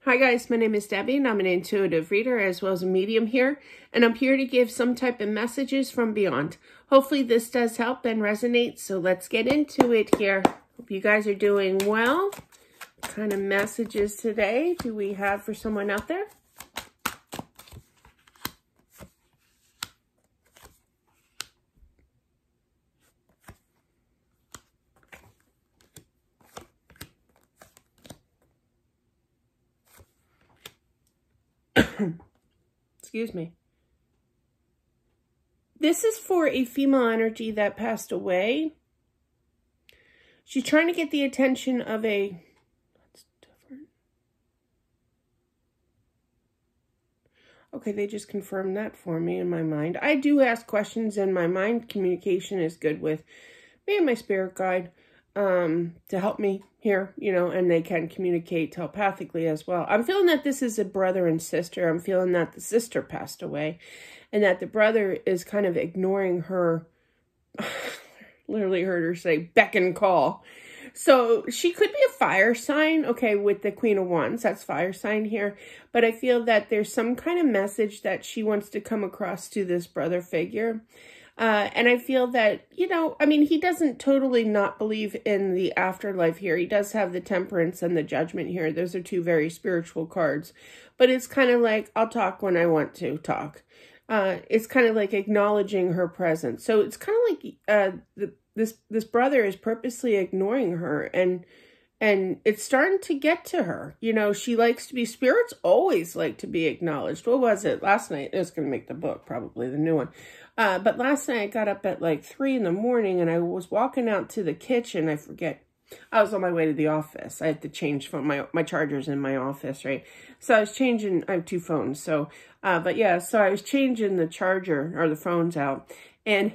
Hi guys, my name is Debbie and I'm an intuitive reader as well as a medium here, and I'm here to give some type of messages from beyond. Hopefully this does help and resonate, so let's get into it here. Hope you guys are doing well. What kind of messages today do we have for someone out there? Excuse me. This is for a female energy that passed away. She's trying to get the attention of a... That's different. Okay, they just confirmed that for me in my mind. I do ask questions in my mind. Communication is good with me and my spirit guide to help me here, you know, and they can communicate telepathically as well. I'm feeling that this is a brother and sister. I'm feeling that the sister passed away and that the brother is kind of ignoring her. Literally heard her say beck and call. So she could be a fire sign, okay, with the Queen of Wands. That's fire sign here. But I feel that there's some kind of message that she wants to come across to this brother figure. And I feel that, you know, I mean, he doesn't totally not believe in the afterlife here. He does have the Temperance and the Judgment here. Those are two very spiritual cards. But it's kind of like, I'll talk when I want to talk. It's kind of like acknowledging her presence. So it's kind of like this brother is purposely ignoring her, and it's starting to get to her. You know, she likes to be, spirits always like to be acknowledged. What was it? Last night, it was going to make the book, probably the new one. But last night I got up at like 3 in the morning and I was walking out to the kitchen. I forget. I was on my way to the office. I had to change from my chargers in my office, right? So I was changing, I have 2 phones. So, but yeah, so I was changing the charger or the phones out. And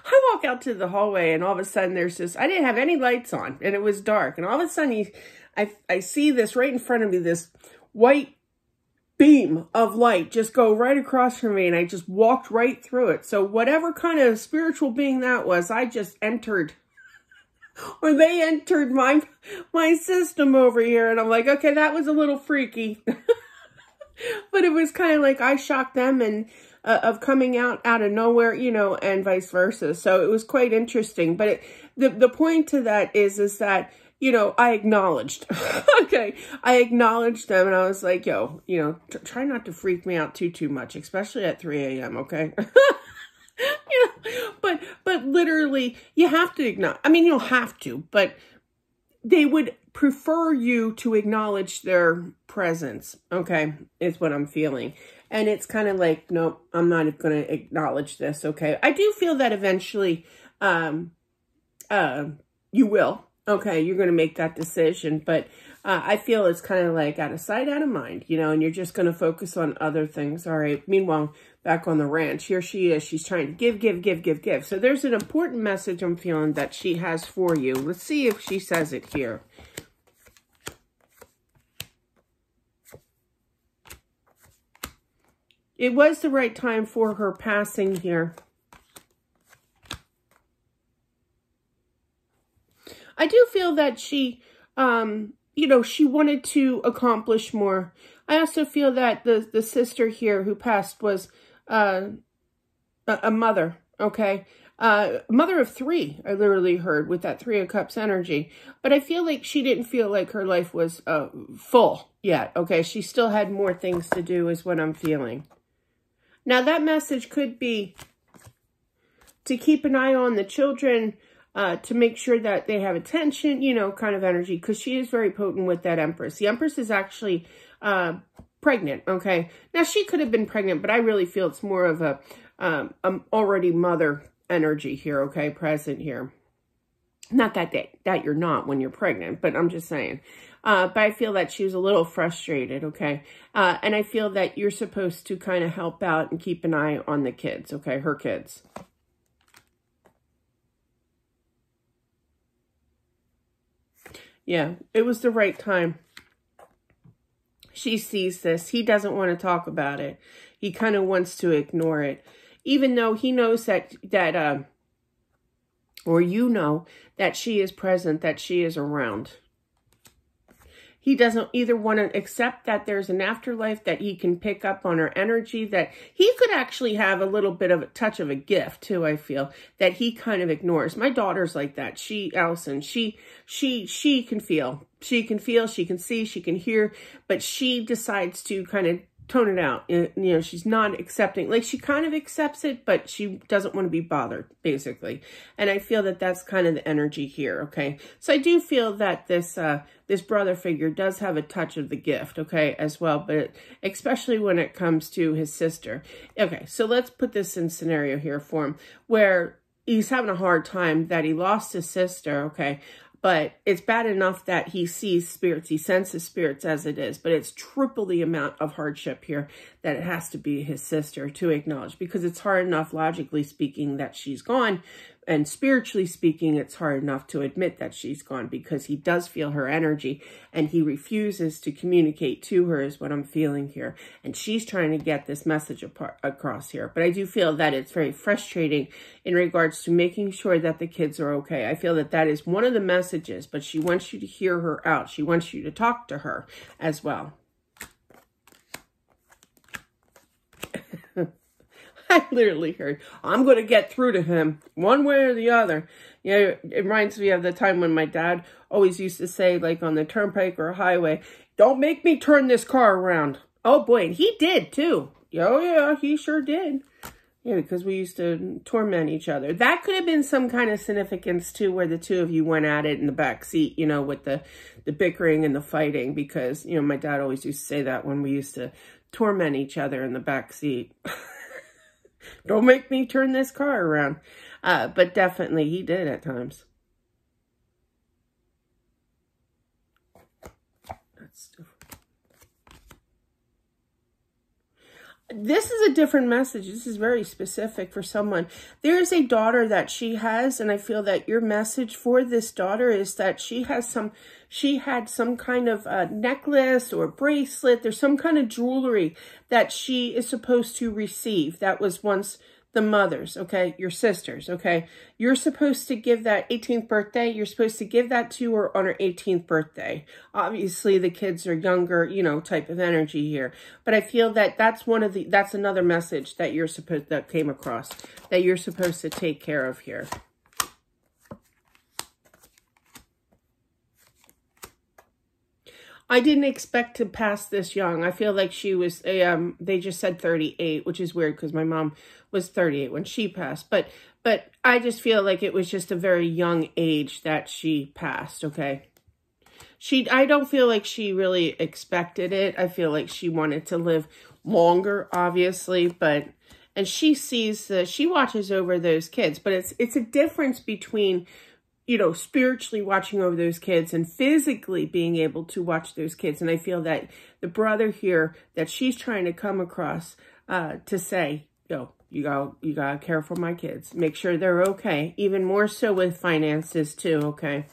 I walk out to the hallway and all of a sudden there's this, I didn't have any lights on and it was dark. And all of a sudden I see this right in front of me, this white beam of light just go right across from me, and I just walked right through it. So whatever kind of spiritual being that was, I just entered, or they entered my system over here, and I'm like, okay, that was a little freaky. But it was kind of like I shocked them and of coming out of nowhere, you know, and vice versa. So it was quite interesting. But the point to that is that, you know, I acknowledged, okay, I acknowledged them, and I was like, yo, you know, try not to freak me out too much, especially at 3 a.m., okay? You know, but literally, you have to acknowledge, I mean, you don't have to, but they would prefer you to acknowledge their presence, okay, is what I'm feeling. And it's kind of like, nope, I'm not going to acknowledge this, okay? I do feel that eventually you will. Okay, you're going to make that decision, but I feel it's kind of like out of sight, out of mind, you know, and you're just going to focus on other things. All right, meanwhile, back on the ranch, here she is. She's trying to give. So there's an important message I'm feeling that she has for you. Let's see if she says it here. It was the right time for her passing here. I do feel that she, you know, she wanted to accomplish more. I also feel that the sister here who passed was a mother, okay? Mother of 3, I literally heard, with that 3 of Cups energy. But I feel like she didn't feel like her life was full yet, okay? She still had more things to do is what I'm feeling. Now, that message could be to keep an eye on the children, to make sure that they have attention, you know, kind of energy, because she is very potent with that Empress. The Empress is actually pregnant, okay? Now, she could have been pregnant, but I really feel it's more of a already mother energy here, okay, present here. Not that you're not when you're pregnant, but I'm just saying. But I feel that she was a little frustrated, okay? And I feel that you're supposed to kind of help out and keep an eye on the kids, okay, her kids. Yeah, it was the right time. She sees this. He doesn't want to talk about it. He kind of wants to ignore it. Even though he knows or you know, that she is present, that she is around. he doesn't either want to accept that there's an afterlife, that he can pick up on her energy, that he could actually have a little bit of a touch of a gift too, I feel, that he kind of ignores. My daughter's like that. Allison, she can feel. She can feel, she can see, she can hear, but she decides to kind of tone it out. You know, she's not accepting. Like, she kind of accepts it, but she doesn't want to be bothered, basically. And I feel that that's kind of the energy here, okay? So I do feel that this this brother figure does have a touch of the gift, okay, as well, but especially when it comes to his sister. Okay, so let's put this in scenario here for him, where he's having a hard time that he lost his sister, okay? But it's bad enough that he sees spirits, he senses spirits as it is, but it's triple the amount of hardship here that it has to be his sister to acknowledge, because it's hard enough, logically speaking, that she's gone, and spiritually speaking, it's hard enough to admit that she's gone, because he does feel her energy, and he refuses to communicate to her, is what I'm feeling here. And she's trying to get this message across here. But I do feel that it's very frustrating in regards to making sure that the kids are okay. I feel that that is one of the messages, but she wants you to hear her out. She wants you to talk to her as well. I literally heard, I'm going to get through to him one way or the other. You know, it reminds me of the time when my dad always used to say, like on the turnpike or highway, don't make me turn this car around. Oh boy, and he did too. Oh yeah, he sure did. Yeah, because we used to torment each other. That could have been some kind of significance too, where the two of you went at it in the back seat, you know, with the bickering and the fighting, because, you know, my dad always used to say that when we used to torment each other in the back seat. Don't make me turn this car around. But definitely he did at times. That's different. This is a different message. This is very specific for someone. There is a daughter that she has, and I feel that your message for this daughter is that she had some kind of necklace or bracelet. There's some kind of jewelry that she is supposed to receive that was once the mother's, okay? Your sister's, okay? You're supposed to give that 18th birthday. You're supposed to give that to her on her 18th birthday. Obviously, the kids are younger, you know, type of energy here. But I feel that that's another message that that came across, that you're supposed to take care of here. I didn't expect to pass this young. I feel like she was, they just said 38, which is weird because my mom was 38 when she passed. But I just feel like it was just a very young age that she passed, okay? I don't feel like she really expected it. I feel like she wanted to live longer, obviously, and she sees, she watches over those kids, but it's a difference between, you know, spiritually watching over those kids and physically being able to watch those kids. And I feel that the brother here that she's trying to come across to say, yo, you gotta care for my kids. Make sure they're okay. Even more so with finances too, okay?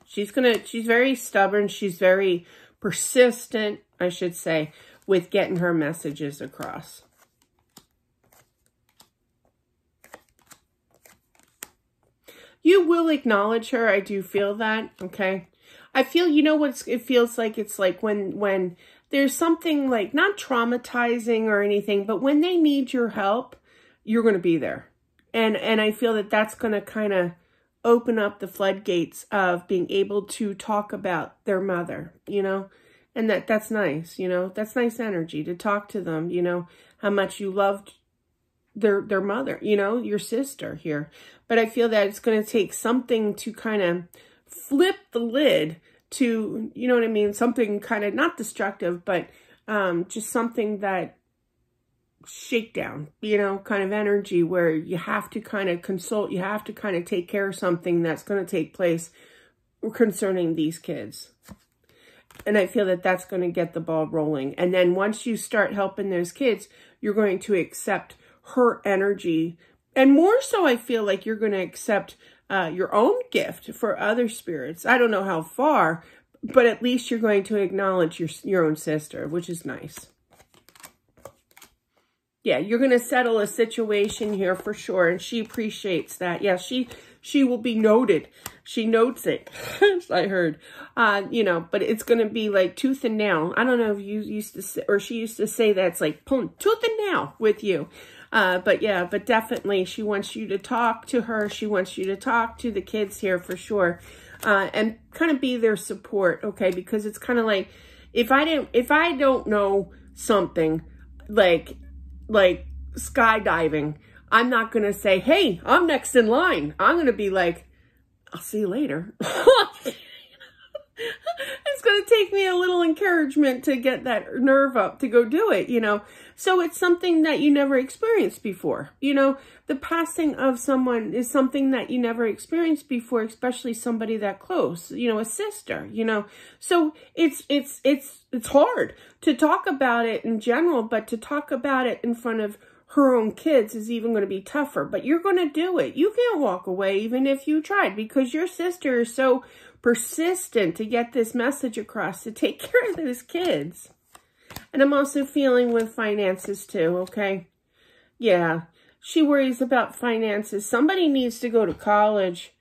She's very stubborn. She's very persistent, I should say, with getting her messages across. You will acknowledge her. I do feel that, okay? I feel, you know what it feels like? It's like when there's something like, not traumatizing or anything, but when they need your help, you're going to be there. And I feel that that's going to kind of open up the floodgates of being able to talk about their mother, you know? And that's nice, you know? That's nice energy to talk to them, you know? How much you loved their mother, you know, your sister here. But I feel that it's going to take something to kind of flip the lid to, you know what I mean? Something kind of not destructive, but just something that shakedown, you know, kind of energy where you have to kind of consult, you have to kind of take care of something that's going to take place concerning these kids. And I feel that that's going to get the ball rolling. And then once you start helping those kids, you're going to accept her energy. And more so, I feel like you're going to accept your own gift for other spirits. I don't know how far, but at least you're going to acknowledge your own sister, which is nice. Yeah, you're going to settle a situation here for sure, and she appreciates that. Yeah, she she will be noted. She notes it, I heard, you know, but it's going to be like tooth and nail. I don't know if you used to say, or she used to say that's like pulling tooth and nail with you. But yeah, but definitely she wants you to talk to her. She wants you to talk to the kids here for sure. And kind of be their support. Okay. Because it's kind of like, if I don't know something like skydiving, I'm not going to say, hey, I'm next in line. I'm going to be like, I'll see you later. It's going to take me a little encouragement to get that nerve up to go do it, you know. So it's something that you never experienced before. You know, the passing of someone is something that you never experienced before, especially somebody that close, you know, a sister, you know. So it's hard to talk about it in general, but to talk about it in front of her own kids is even going to be tougher, but you're going to do it. You can't walk away even if you tried, because your sister is so persistent to get this message across, to take care of those kids. And I'm also feeling with finances too, okay? Yeah, she worries about finances. Somebody needs to go to college.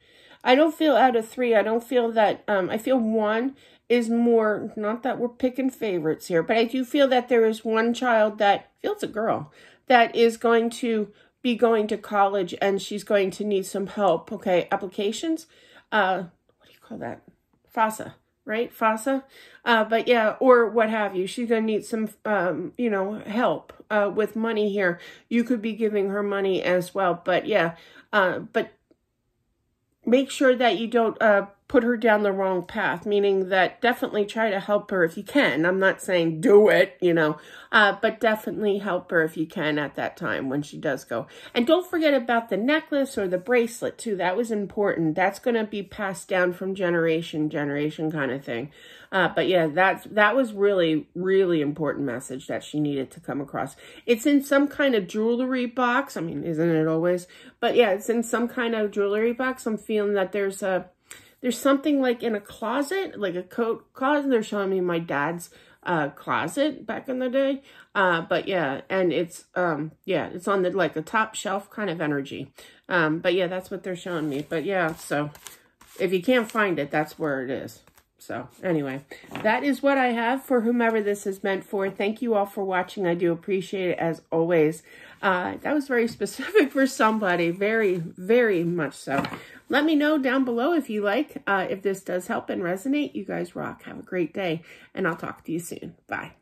I don't feel out of 3, I don't feel that, I feel 1 is more, not that we're picking favorites here, but I do feel that there is one child that feels a girl that is going to be going to college, and she's going to need some help. Okay, applications. What do you call that? FAFSA, right? FAFSA. But yeah, or what have you. She's going to need some, you know, help with money here. You could be giving her money as well. But yeah, but make sure that you don't put her down the wrong path, meaning that definitely try to help her if you can. I'm not saying do it, you know, but definitely help her if you can at that time when she does go. And don't forget about the necklace or the bracelet too. That was important. That's going to be passed down from generation kind of thing. But yeah, that was really, really important message that she needed to come across. It's in some kind of jewelry box. I mean, isn't it always? But yeah, it's in some kind of jewelry box. I'm feeling that there's something like in a closet, like a coat closet. They're showing me my dad's closet back in the day. But yeah, and it's yeah, it's on the like a top shelf kind of energy. But yeah, that's what they're showing me. But yeah, so if you can't find it, that's where it is. So anyway, that is what I have for whomever this is meant for. Thank you all for watching. I do appreciate it as always. That was very specific for somebody. Very, very much so. Let me know down below if you like, if this does help and resonate. You guys rock. Have a great day, and I'll talk to you soon. Bye.